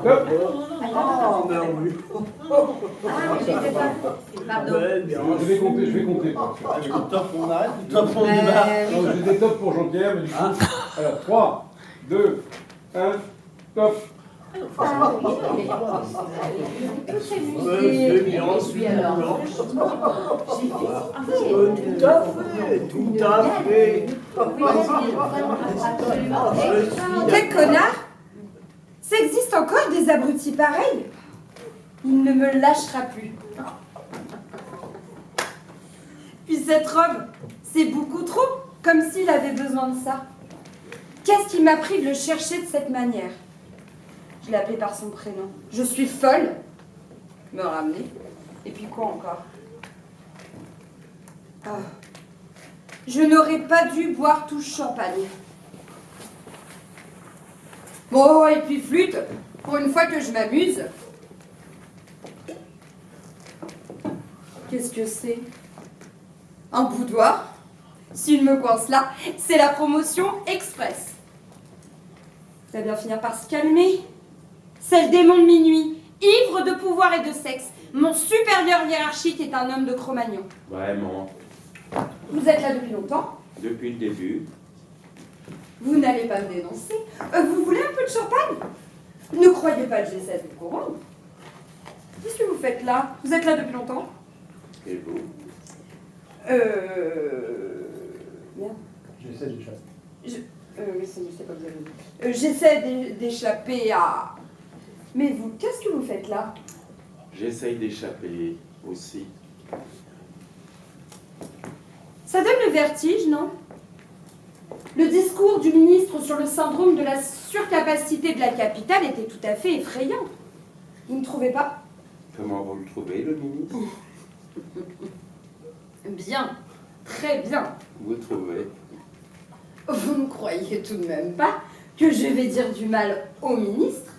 Top. Ah, mais oui. Ah, mais j'étais pas. Pardon. Ouais, bien. Je vais compter. Quoi. Tu comptes top, on arrête, ou top, on démarre. Non, j'ai des tops pour Jean-Pierre, mais du coup. Alors, 3, 2, 1, top. Ah oui, mais tout est musée. bien, Et puis alors, tout à fait. Quel connard! Ça existe encore des abrutis pareils? Il ne me lâchera plus. Puis cette robe, c'est beaucoup trop, comme s'il avait besoin de ça. Qu'est-ce qui m'a pris de le chercher de cette manière? Je l'ai appelé par son prénom. Je suis folle. Me ramener. Et puis quoi encore? Ah. Je n'aurais pas dû boire tout ce champagne. Bon, et puis flûte, pour une fois que je m'amuse. Qu'est-ce que c'est? Un boudoir? S'il me coince là, c'est la promotion express. Ça va bien finir par se calmer. C'est le démon de minuit, ivre de pouvoir et de sexe. Mon supérieur hiérarchique est un homme de Cro-Magnon. Vraiment, Vous êtes là depuis longtemps? depuis le début. Vous n'allez pas me dénoncer. Vous voulez un peu de champagne? Ne croyez pas que j'essaie de vous corrompre. Qu'est-ce que vous faites là? Vous êtes là depuis longtemps? Et vous? Merde. J'essaie d'échapper. Oui, je sais pas, vous avez dit. J'essaie d'échapper à... Mais vous, qu'est-ce que vous faites là? J'essaye d'échapper aussi. Ça donne le vertige, non? Le discours du ministre sur le syndrome de la surcapacité de la capitale était tout à fait effrayant. Vous ne trouvez pas? Comment vous le trouvez, le ministre? Bien, très bien. Vous trouvez? Vous ne croyez tout de même pas que je vais dire du mal au ministre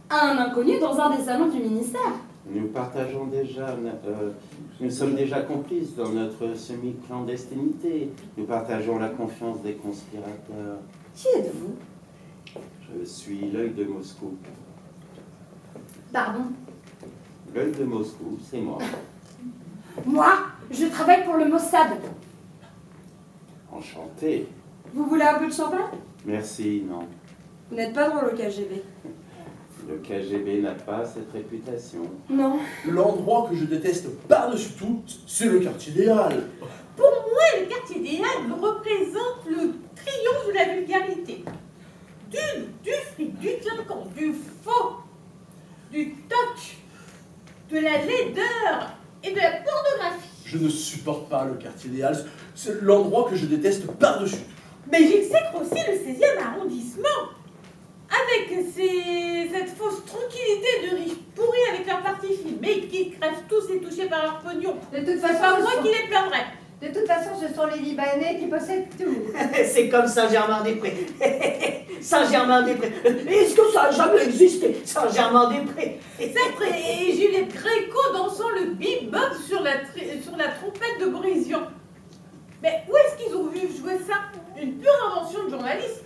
à un inconnu dans un des salons du ministère? Nous partageons déjà, nous sommes déjà complices dans notre semi-clandestinité. Nous partageons la confiance des conspirateurs. Qui êtes-vous? Je suis l'œil de Moscou. Pardon? L'œil de Moscou, c'est moi. Moi, je travaille pour le Mossad. Enchanté. Vous voulez un peu de champagne? Merci, non. Vous n'êtes pas drôle au KGB. Le KGB n'a pas cette réputation. Non. L'endroit que je déteste par-dessus tout, c'est le quartier des Halles. Pour moi, le quartier des Halles représente le triomphe de la vulgarité. Du fric, du clinquant, du faux, du toc, de la laideur et de la pornographie. Je ne supporte pas le quartier des Halles, c'est l'endroit que je déteste par-dessus tout. Mais j'exècre aussi le 16e arrondissement, avec cette fausse tranquillité de riches pourris avec leurs parties filmées qui crèvent tous et touchés par leur pognon. De toute C'est façon, pas moi qui les plaindrai. De toute façon, ce sont les Libanais qui possèdent tout. C'est comme Saint-Germain-des-Prés. Saint-Germain-des-Prés. Est-ce que ça a jamais existé, Saint-Germain-des-Prés? Et Juliette Gréco dansant le bebop sur la trompette de Brésion. Mais où est-ce qu'ils ont vu jouer ça? Une pure invention de journaliste.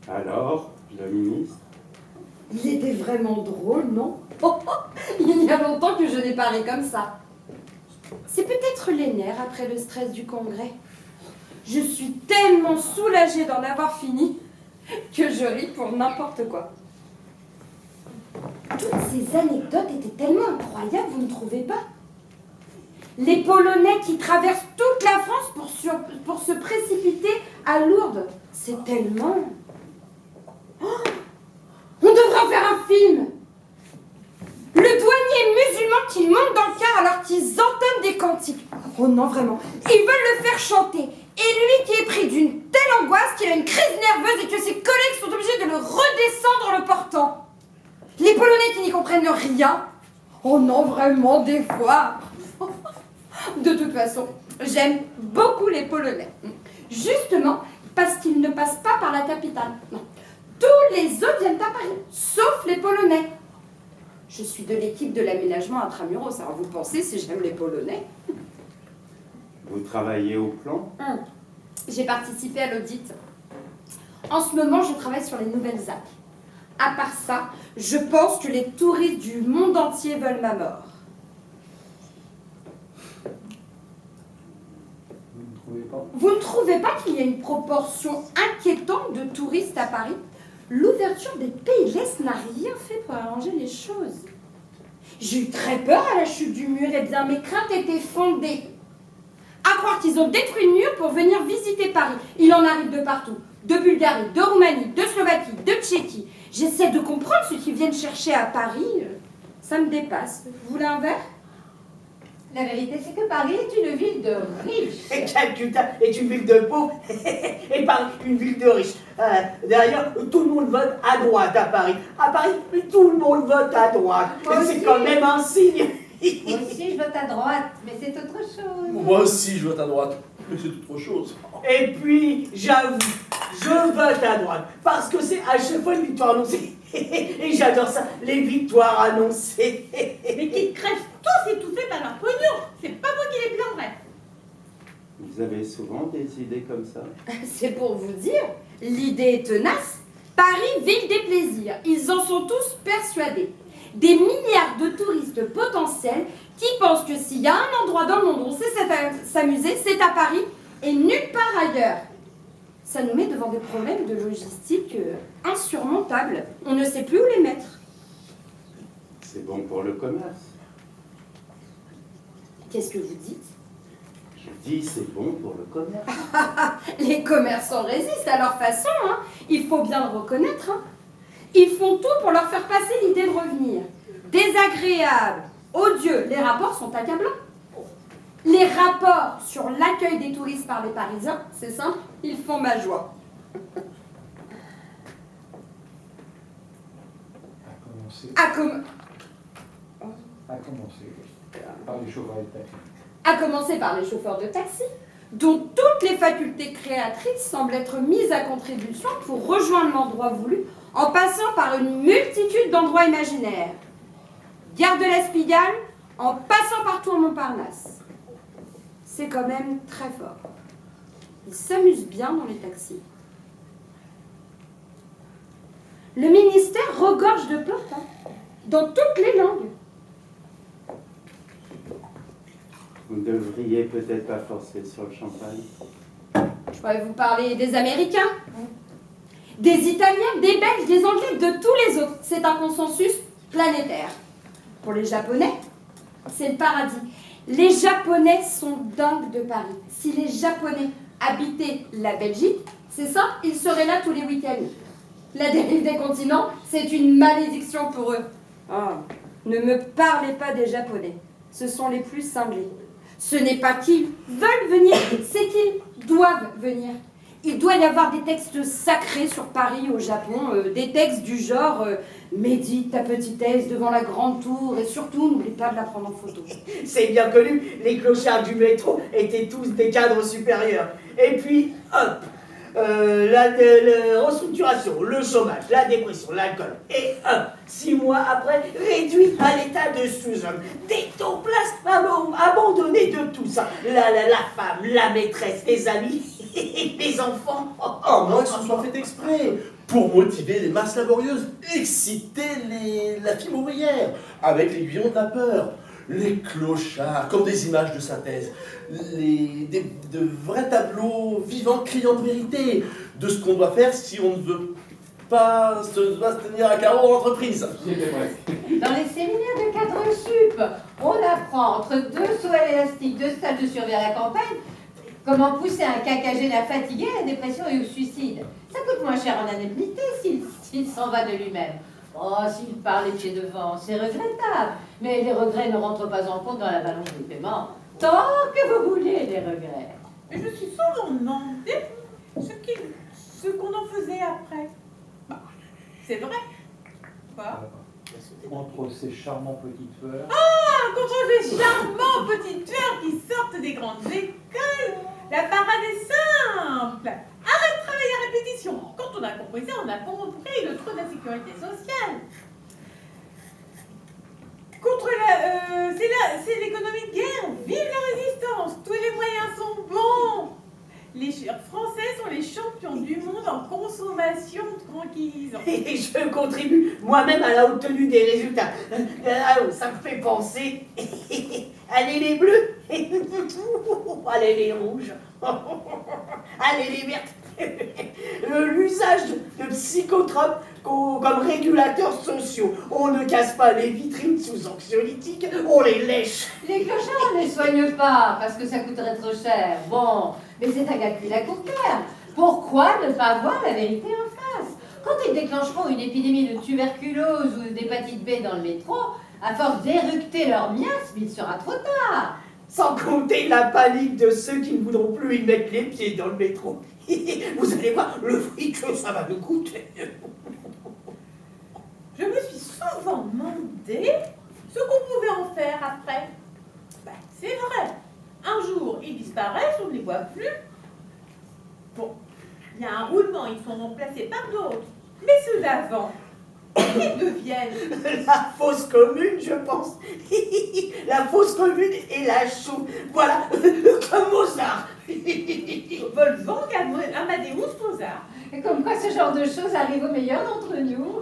Alors, le ministre? Il était vraiment drôle, non? Il y a longtemps que je n'ai pas ri comme ça. C'est peut-être les nerfs après le stress du congrès. Je suis tellement soulagée d'en avoir fini que je ris pour n'importe quoi. Toutes ces anecdotes étaient tellement incroyables, vous ne trouvez pas? Les Polonais qui traversent toute la France pour se précipiter à Lourdes, c'est tellement... Oh, on devrait en faire un film! Le douanier musulman qui monte dans le car alors qu'ils entonnent des cantiques. Oh non, vraiment. Ils veulent le faire chanter. Et lui qui est pris d'une telle angoisse qu'il a une crise nerveuse et que ses collègues sont obligés de le redescendre en le portant. Les Polonais qui n'y comprennent rien. Oh non, vraiment, des fois. De toute façon, j'aime beaucoup les Polonais. Justement, parce qu'ils ne passent pas par la capitale. Non. Tous les autres viennent à Paris, sauf les Polonais. Je suis de l'équipe de l'aménagement intramuros, alors vous pensez si j'aime les Polonais? Vous travaillez au plan? J'ai participé à l'audit. En ce moment, je travaille sur les nouvelles ZAC. À part ça, je pense que les touristes du monde entier veulent ma mort. Vous ne trouvez pas? Vous ne trouvez pas qu'il y a une proportion inquiétante de touristes à Paris? L'ouverture des pays de l'Est n'a rien fait pour arranger les choses. J'ai eu très peur à la chute du mur, et bien mes craintes étaient fondées. À croire qu'ils ont détruit le mur pour venir visiter Paris. Il en arrive de partout. De Bulgarie, de Roumanie, de Slovaquie, de Tchéquie. J'essaie de comprendre ceux qui viennent chercher à Paris. Ça me dépasse. Vous voulez un verre? La vérité, c'est que Paris est une ville de riches. Et Calcutta est une ville de pauvres et Paris une ville de riches. D'ailleurs, tout le monde vote à droite à Paris. À Paris, tout le monde vote à droite. Moi C'est aussi. quand même un signe. Moi aussi, je vote à droite, mais c'est autre chose. Moi aussi, je vote à droite. Mais c'est autre chose. Et puis, j'avoue, je vote à droite parce que c'est à chaque fois une victoire annoncée. Et j'adore ça, les victoires annoncées. Mais qu'ils crèvent tous étouffés par leur pognon. C'est pas moi qui les blâmerai. Vous avez souvent des idées comme ça? C'est pour vous dire, l'idée est tenace. Paris, ville des plaisirs. Ils en sont tous persuadés. Des milliards de touristes potentiels qui pensent que s'il y a un endroit dans le monde où on sait s'amuser, c'est à Paris et nulle part ailleurs. Ça nous met devant des problèmes de logistique insurmontables. On ne sait plus où les mettre. C'est bon pour le commerce. Qu'est-ce que vous dites? Je dis c'est bon pour le commerce. Les commerçants résistent à leur façon, hein. Il faut bien le reconnaître. Hein. Ils font tout pour leur faire passer l'idée de revenir. Désagréable, odieux, les rapports sont accablants. Les rapports sur l'accueil des touristes par les Parisiens, c'est simple, ils font ma joie. À commencer par les chauffeurs de taxi. À commencer par les chauffeurs de taxi, dont toutes les facultés créatrices semblent être mises à contribution pour rejoindre l'endroit voulu, en passant par une multitude d'endroits imaginaires. Gare de la Spigale, en passant par Tour Montparnasse. C'est quand même très fort. Ils s'amusent bien dans les taxis. Le ministère regorge de plaintes, hein, dans toutes les langues. Vous ne devriez peut-être pas forcer sur le champagne. Je pourrais vous parler des Américains, des Italiens, des Belges, des Anglais, de tous les autres. C'est un consensus planétaire. Pour les Japonais, c'est le paradis. Les Japonais sont dingues de Paris. Si les Japonais habitaient la Belgique, c'est ça, ils seraient là tous les week-ends. La dérive des continents, c'est une malédiction pour eux. Ah, ne me parlez pas des Japonais. Ce sont les plus cinglés. Ce n'est pas qu'ils veulent venir, c'est qu'ils doivent venir. Il doit y avoir des textes sacrés sur Paris au Japon, des textes du genre médite ta petitesse devant la grande tour et surtout n'oublie pas de la prendre en photo. C'est bien connu, les clochards du métro étaient tous des cadres supérieurs. Et puis, hop, la restructuration, le chômage, la dépression, l'alcool. Et hop, 6 mois après, réduit à l'état de sous-homme. Des taux places abandonnés de tout ça. La femme, la maîtresse, les amis, les enfants. À moins que ce soit fait exprès, pour motiver les masses laborieuses, exciter la fibre ouvrière, avec l'aiguillon de la peur. Les clochards, comme des images de synthèse, de vrais tableaux vivants criant de vérité, de ce qu'on doit faire si on ne veut pas se tenir à carreau en entreprise. Dans les séminaires de cadre sup, on apprend entre 2 sauts élastiques, 2 stages de survie à la campagne, comment pousser un quinquagénaire fatigué à la dépression et au suicide. Ça coûte moins cher en indemnité s'il s'en va de lui-même. Oh, s'il part les pieds devant, c'est regrettable. Mais les regrets ne rentrent pas en compte dans la balance du paiement. Tant que vous voulez les regrets. Mais je suis souvent demandé ce qu'on en faisait après. Bah, c'est vrai. Quoi? Contre ces charmants petites fleurs. Ah, contre ces charmants petits tueurs qui sortent des grandes écoles, la parade est simple. Arrête de travailler à répétition. Quand on a compris ça, on a compris le trou de la sécurité sociale. C'est l'économie de guerre. Vive la résistance. Tous les moyens sont bons. Les Français sont les champions du monde en consommation de tranquillisants. Et je contribue moi-même à la haute tenue des résultats. Ça me fait penser. Allez les bleus, allez les rouges, allez les vertes. L'usage de psychotropes comme régulateurs sociaux. On ne casse pas les vitrines sous anxiolytiques, on les lèche. Les clochards, on ne les soigne pas parce que ça coûterait trop cher. Bon, mais c'est un calcul à court terme. Pourquoi ne pas voir la vérité en face? Quand ils déclencheront une épidémie de tuberculose ou d'hépatite B dans le métro, à force d'éructer leur miasme, il sera trop tard. Sans compter la panique de ceux qui ne voudront plus y mettre les pieds dans le métro. Vous allez voir le fric que ça va nous coûter. Je me suis souvent demandé ce qu'on pouvait en faire après. Ben, c'est vrai. Un jour, ils disparaissent, on ne les voit plus. Bon, il y a un roulement, ils sont remplacés par d'autres. Mais ceux d'avant, ils deviennent. La fosse commune, je pense. La fosse commune et la chou. Voilà, comme Mozart. Wolfgang Amadeus Mozart. Et comme quoi ce genre de choses arrive aux meilleurs d'entre nous.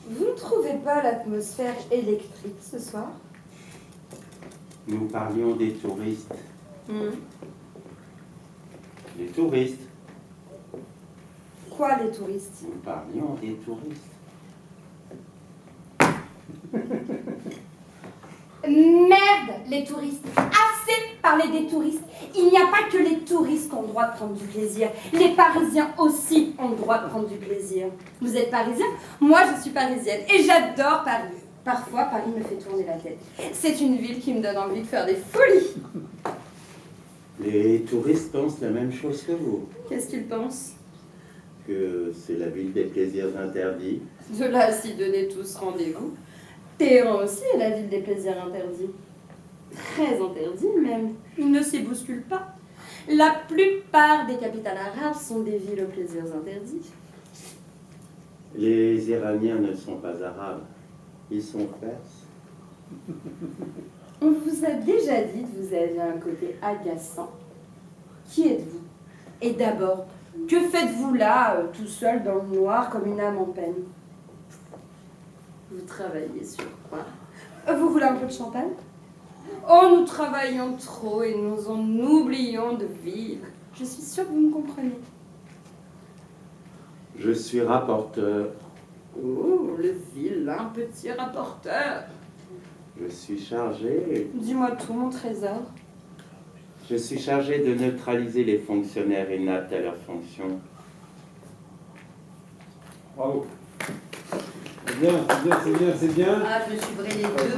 Vous ne trouvez pas l'atmosphère électrique ce soir? Nous parlions des touristes. Les touristes. Quoi, les touristes? Nous parlions des touristes. Merde, les touristes. Assez de parler des touristes. Il n'y a pas que les touristes qui ont le droit de prendre du plaisir. Les Parisiens aussi ont le droit de prendre du plaisir. Vous êtes Parisien? Moi, je suis Parisienne et j'adore Paris. Parfois, Paris me fait tourner la tête. C'est une ville qui me donne envie de faire des folies. Les touristes pensent la même chose que vous. Qu'est-ce qu'ils pensent? Que c'est la ville des plaisirs interdits. De là à s'y donner tous rendez-vous. Téhéran aussi est la ville des plaisirs interdits. Très interdits même. Ils ne s'y bousculent pas. La plupart des capitales arabes sont des villes aux plaisirs interdits. Les Iraniens ne sont pas arabes. Ils sont perses. On vous a déjà dit que vous aviez un côté agaçant. Qui êtes-vous? Et d'abord, que faites-vous là, tout seul dans le noir comme une âme en peine? Vous travaillez sur quoi? Vous voulez un peu de champagne? Oh, nous travaillons trop et nous en oublions de vivre. Je suis sûre que vous me comprenez. Je suis rapporteur. Oh, le vilain petit rapporteur. Je suis chargé. Dis-moi tout, mon trésor. Je suis chargé de neutraliser les fonctionnaires inaptes à leur fonction. Bravo. C'est bien, c'est bien, c'est bien, c'est bien. Ah, je me suis brûlé les deux